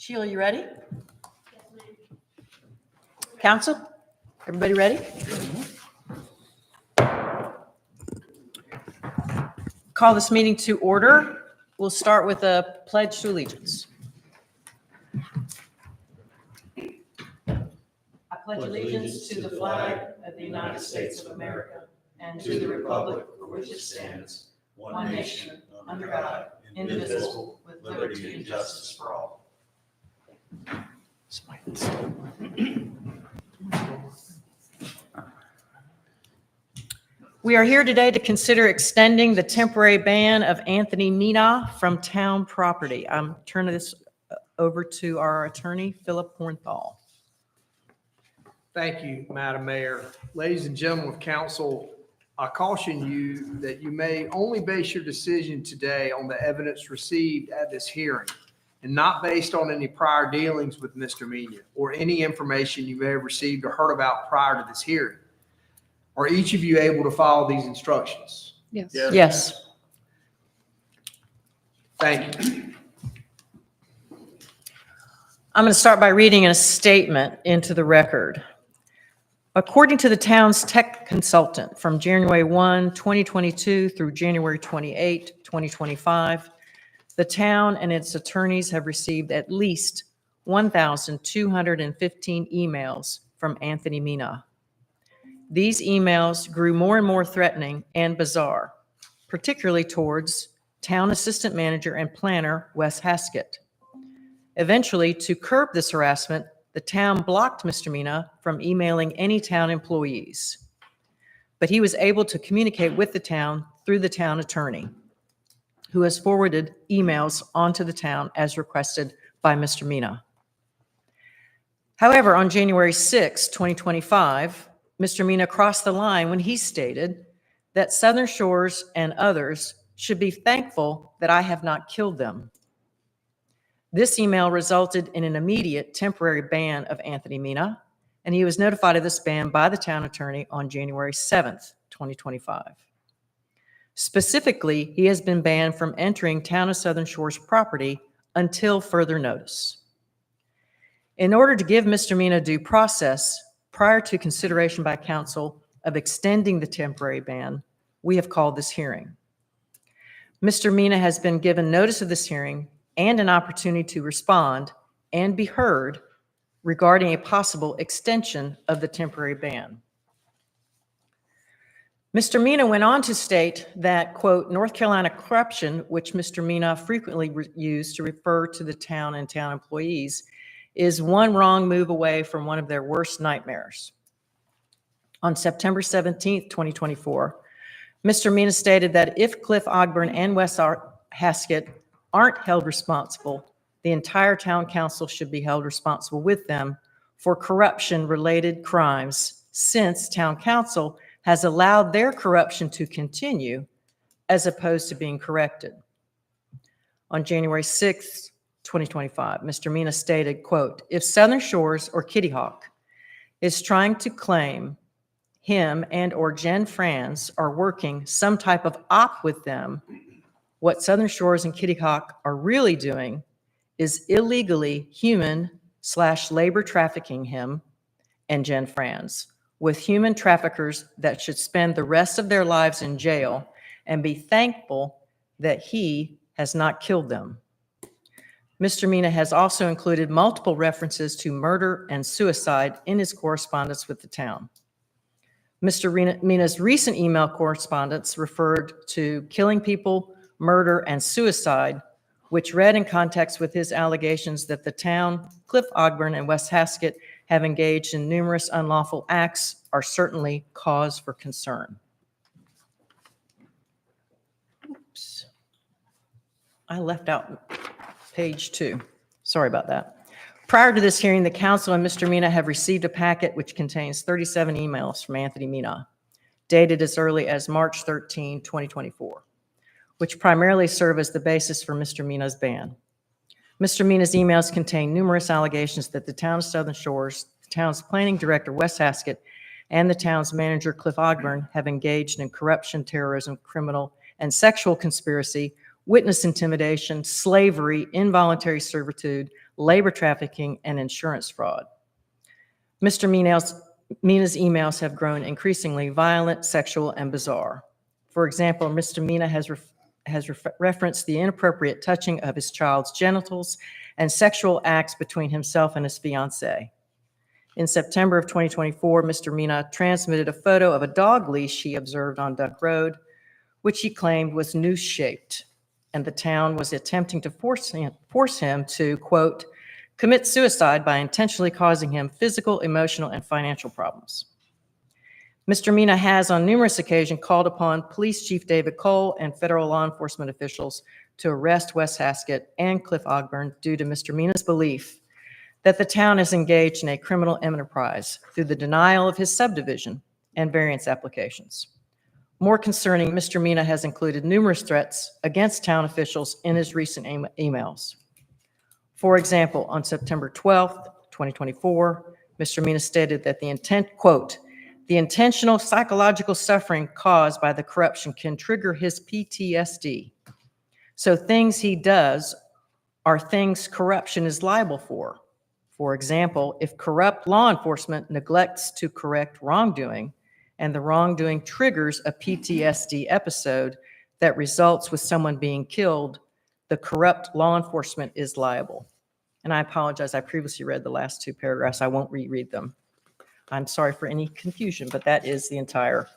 Sheila, you ready? Council, everybody ready? Call this meeting to order. We'll start with a pledge to allegiance. I pledge allegiance to the flag of the United States of America and to the republic for which it stands, one nation, under God, indivisible, with liberty and justice for all. We are here today to consider extending the temporary ban of Anthony Mina from town property. I'm turning this over to our attorney, Philip Hornthal. Thank you, Madam Mayor. Ladies and gentlemen of council, I caution you that you may only base your decision today on the evidence received at this hearing and not based on any prior dealings with Mr. Mina or any information you may have received or heard about prior to this hearing. Are each of you able to follow these instructions? Yes. Yes. Thank you. I'm going to start by reading a statement into the record. According to the town's tech consultant, from January 1, 2022 through January 28, 2025, the town and its attorneys have received at least 1,215 emails from Anthony Mina. These emails grew more and more threatening and bizarre, particularly towards town assistant manager and planner Wes Haskett. Eventually, to curb this harassment, the town blocked Mr. Mina from emailing any town employees, but he was able to communicate with the town through the town attorney, who has forwarded emails onto the town as requested by Mr. Mina. However, on January 6, 2025, Mr. Mina crossed the line when he stated that Southern Shores and others should be thankful that I have not killed them. This email resulted in an immediate temporary ban of Anthony Mina, and he was notified of this ban by the town attorney on January 7th, 2025. Specifically, he has been banned from entering Town of Southern Shores property until further notice. In order to give Mr. Mina due process prior to consideration by council of extending the temporary ban, we have called this hearing. Mr. Mina has been given notice of this hearing and an opportunity to respond and be heard regarding a possible extension of the temporary ban. Mr. Mina went on to state that, quote, North Carolina corruption, which Mr. Mina frequently used to refer to the town and town employees, is one wrong move away from one of their worst nightmares. On September 17th, 2024, Mr. Mina stated that if Cliff Ogburn and Wes Haskett aren't held responsible, the entire town council should be held responsible with them for corruption-related crimes, since town council has allowed their corruption to continue as opposed to being corrected. On January 6, 2025, Mr. Mina stated, quote, if Southern Shores or Kitty Hawk is trying to claim him and or Jen Franz are working some type of op with them, what Southern Shores and Kitty Hawk are really doing is illegally human/labor trafficking him and Jen Franz with human traffickers that should spend the rest of their lives in jail and be thankful that he has not killed them. Mr. Mina has also included multiple references to murder and suicide in his correspondence with the town. Mr. Mina's recent email correspondence referred to killing people, murder, and suicide, which read in context with his allegations that the town, Cliff Ogburn, and Wes Haskett have engaged in numerous unlawful acts, are certainly cause for concern. Oops. I left out page 2. Sorry about that. Prior to this hearing, the council and Mr. Mina have received a packet which contains 37 emails from Anthony Mina, dated as early as March 13, 2024. Which primarily serve as the basis for Mr. Mina's ban. Mr. Mina's emails contain numerous allegations that the town of Southern Shores, the town's planning director, Wes Haskett, and the town's manager, Cliff Ogburn, have engaged in corruption, terrorism, criminal, and sexual conspiracy witness intimidation, slavery, involuntary servitude, labor trafficking, and insurance fraud. Mr. Mina's emails have grown increasingly violent, sexual, and bizarre. For example, Mr. Mina has referenced the inappropriate touching of his child's genitals and sexual acts between himself and his fiancée. In September of 2024, Mr. Mina transmitted a photo of a dog leash he observed on Duck Road, which he claimed was noose-shaped, and the town was attempting to force him to, quote, commit suicide by intentionally causing him physical, emotional, and financial problems. Mr. Mina has on numerous occasions called upon Police Chief David Cole and federal law enforcement officials to arrest Wes Haskett and Cliff Ogburn due to Mr. Mina's belief that the town is engaged in a criminal enterprise through the denial of his subdivision and variance applications. More concerning, Mr. Mina has included numerous threats against town officials in his recent emails. For example, on September 12th, 2024, Mr. Mina stated that the intentional psychological suffering caused by the corruption can trigger his PTSD. So things he does are things corruption is liable for. For example, if corrupt law enforcement neglects to correct wrongdoing and the wrongdoing triggers a PTSD episode that results with someone being killed, the corrupt law enforcement is liable. And I apologize, I previously read the last two paragraphs. I won't reread them. I'm sorry for any confusion, but that is the entire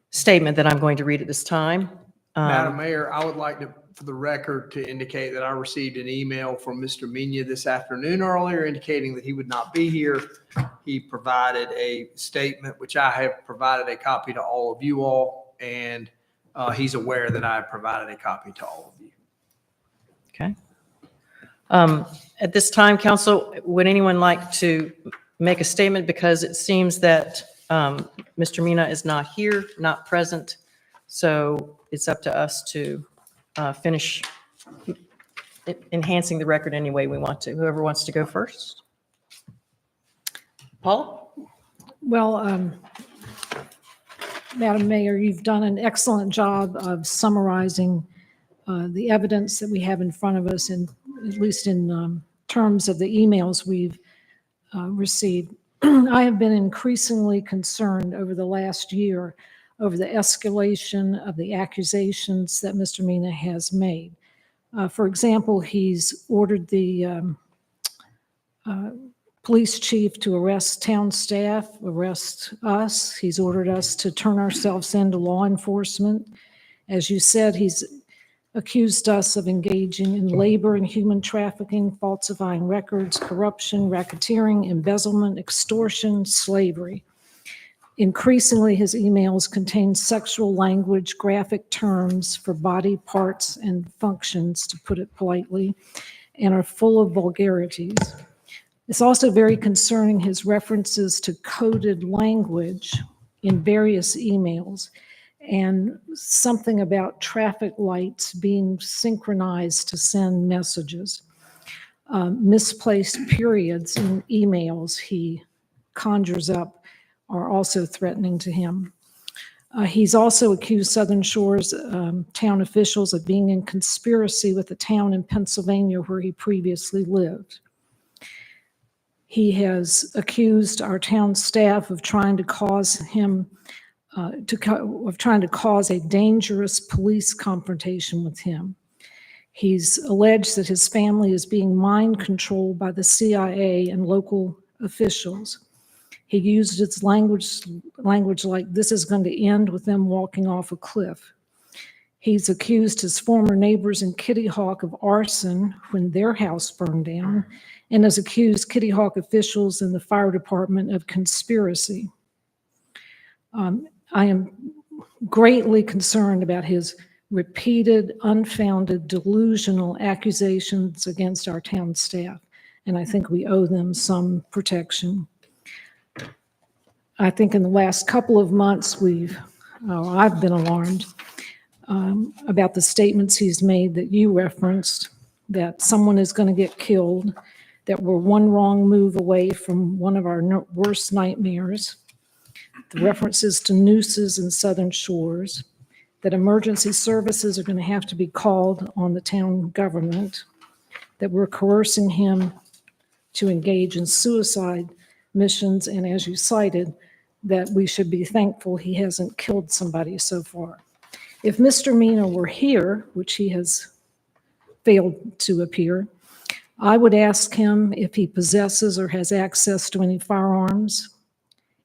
statement that I'm going to read at this time. Madam Mayor, I would like to, for the record, to indicate that I received an email from Mr. Mina this afternoon earlier indicating that he would not be here. He provided a statement, which I have provided a copy to all of you all, and he's aware that I have provided a copy to all of you. Okay. At this time, council, would anyone like to make a statement, because it seems that Mr. Mina is not here, not present, so it's up to us to finish enhancing the record any way we want to. Whoever wants to go first. Paula? Well, Madam Mayor, you've done an excellent job of summarizing the evidence that we have in front of us, and at least in terms of the emails we've received. I have been increasingly concerned over the last year over the escalation of the accusations that Mr. Mina has made. For example, he's ordered the police chief to arrest town staff, arrest us. He's ordered us to turn ourselves into law enforcement. As you said, he's accused us of engaging in labor and human trafficking, falsifying records, corruption, racketeering, embezzlement, extortion, slavery. Increasingly, his emails contain sexual language, graphic terms for body parts and functions, to put it politely, and are full of vulgarities. It's also very concerning his references to coded language in various emails, and something about traffic lights being synchronized to send messages. Misplaced periods in emails he conjures up are also threatening to him. He's also accused Southern Shores town officials of being in conspiracy with a town in Pennsylvania where he previously lived. He has accused our town staff of trying to cause him trying to cause a dangerous police confrontation with him. He's alleged that his family is being mind controlled by the CIA and local officials. He used its language like this is going to end with them walking off a cliff. He's accused his former neighbors in Kitty Hawk of arson when their house burned down, and has accused Kitty Hawk officials in the fire department of conspiracy. I am greatly concerned about his repeated, unfounded, delusional accusations against our town staff, and I think we owe them some protection. I think in the last couple of months, I've been alarmed about the statements he's made that you referenced, that someone is going to get killed, that we're one wrong move away from one of our worst nightmares, the references to nooses in Southern Shores, that emergency services are going to have to be called on the town government, that we're coercing him to engage in suicide missions, and as you cited, that we should be thankful he hasn't killed somebody so far. If Mr. Mina were here, which he has failed to appear, I would ask him if he possesses or has access to any firearms,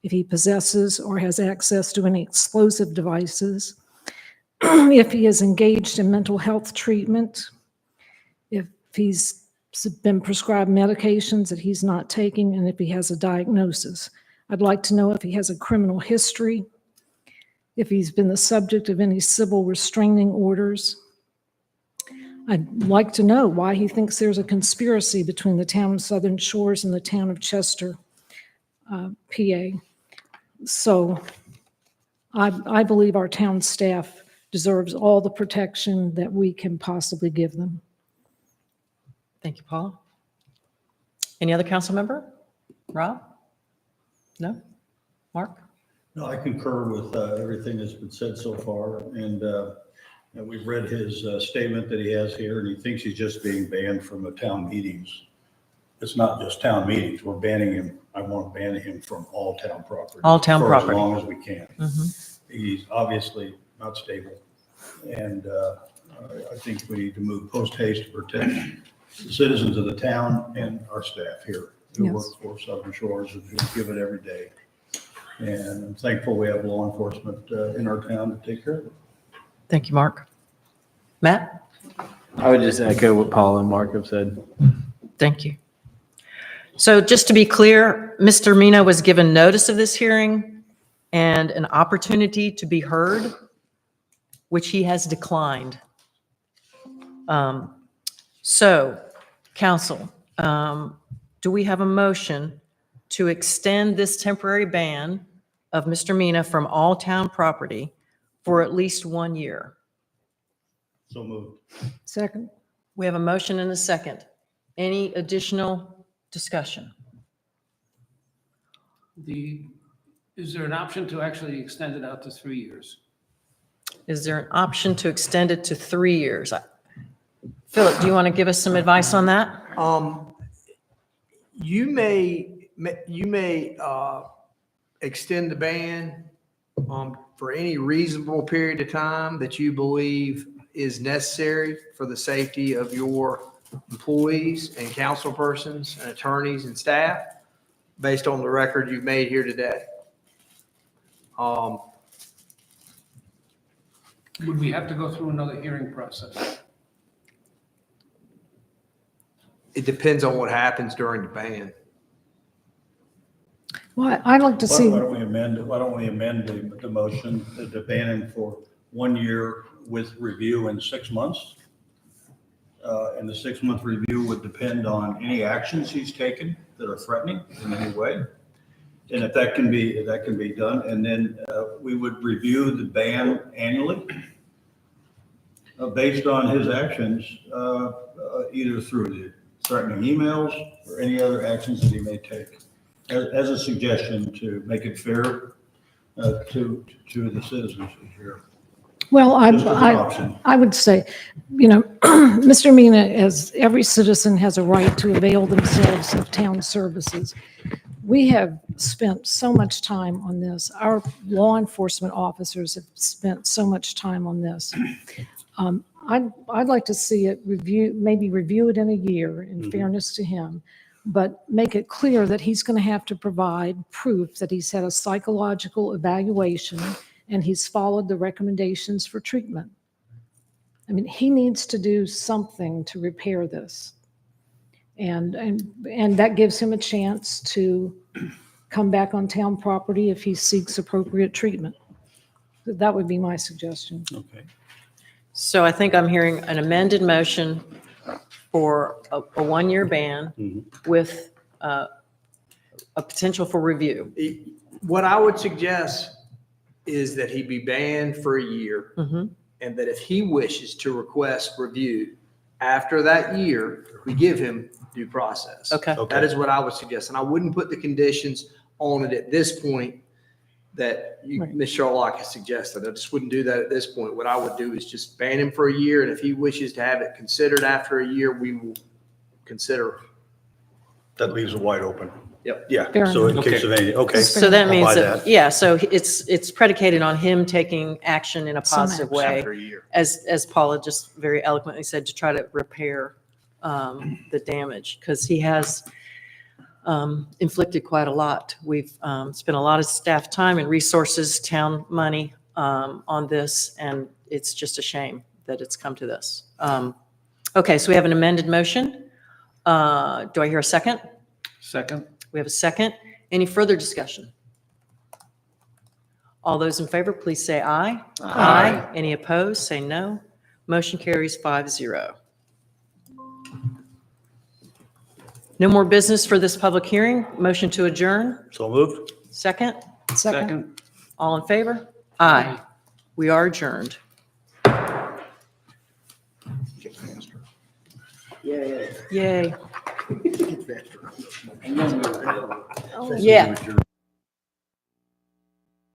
if he possesses or has access to any explosive devices, if he is engaged in mental health treatment, if he's been prescribed medications that he's not taking, and if he has a diagnosis. I'd like to know if he has a criminal history, if he's been the subject of any civil restraining orders. I'd like to know why he thinks there's a conspiracy between the town of Southern Shores and the town of Chester, PA. So I believe our town staff deserves all the protection that we can possibly give them. Thank you, Paula. Any other council member? Rob? No? Mark? No, I concur with everything that's been said so far, and we've read his statement that he has here, and he thinks he's just being banned from the town meetings. It's not just town meetings. We're banning him. I want to ban him from all town property. All town for property. as long as we can. Mhm. He's obviously not stable, and I think we need to move post haste to protect the citizens of the town and our staff here who Yes. work for Southern Shores and who give it every day. And I'm thankful we have law enforcement in our town to take care of it. Thank you, Mark. Matt? I would just echo what Paul and Mark have said. Thank you. So just to be clear, Mr. Mina was given notice of this hearing and an opportunity to be heard, which he has declined. So, council, do we have a motion to extend this temporary ban of Mr. Mina from all town property for at least 1 year? So moved. Second? We have a motion and a second. Any additional discussion? Is there an option to actually extend it out to 3 years? Is there an option to extend it to 3 years? Philip, do you want to give us some advice on that? You may extend the ban for any reasonable period of time that you believe is necessary for the safety of your employees and council persons and attorneys and staff, based on the record you've made here today. Would we have to go through another hearing process? It depends on what happens during the ban. Well, I'd like to see, Why don't we amend the motion to ban him for 1 year with review in 6 months? And the 6-month review would depend on any actions he's taken that are threatening in any way. And if that can be done, and then we would review the ban annually based on his actions, either through the threatening emails or any other actions that he may take, as a suggestion to make it fair to the citizens here. well, Just as an option. I would say, Mr. Mina, as every citizen has a right to avail themselves of town services. We have spent so much time on this. Our law enforcement officers have spent so much time on this. I'd like to see it maybe review it in a year, in fairness to him, but make it clear that he's going to have to provide proof that he's had a psychological evaluation and he's followed the recommendations for treatment. I mean, he needs to do something to repair this. And that gives him a chance to come back on town property if he seeks appropriate treatment. That would be my suggestion. Okay. So I think I'm hearing an amended motion for a 1-year ban with a potential for review. What I would suggest is that he be banned for a year, Mhm. and that if he wishes to request review after that year, we give him due process. Okay. That is what I would suggest, and I wouldn't put the conditions on it at this point, that you, Right. Ms. Sherlock has suggested. I just wouldn't do that at this point. What I would do is just ban him for a year, and if he wishes to have it considered after a year, we will consider. That leaves it wide open. Yep. Yeah, Fair so in enough. case of any, okay. So that I'll means buy that, yeah, so it's predicated on him taking action in a Some positive action. way, After a year. as Paula just very eloquently said, to try to repair the damage, because he has inflicted quite a lot. We've spent a lot of staff time and resources, town money on this, and it's just a shame that it's come to this. Okay, so we have an amended motion. Do I hear a second? Second? We have a second. Any further discussion? All those in favor, please say aye. Aye. Any opposed, say no. Motion carries 5-0. No more business for this public hearing. Motion to adjourn. So moved? Second. Second. All in favor? Aye. We are adjourned. Yay. I know we were- Yeah.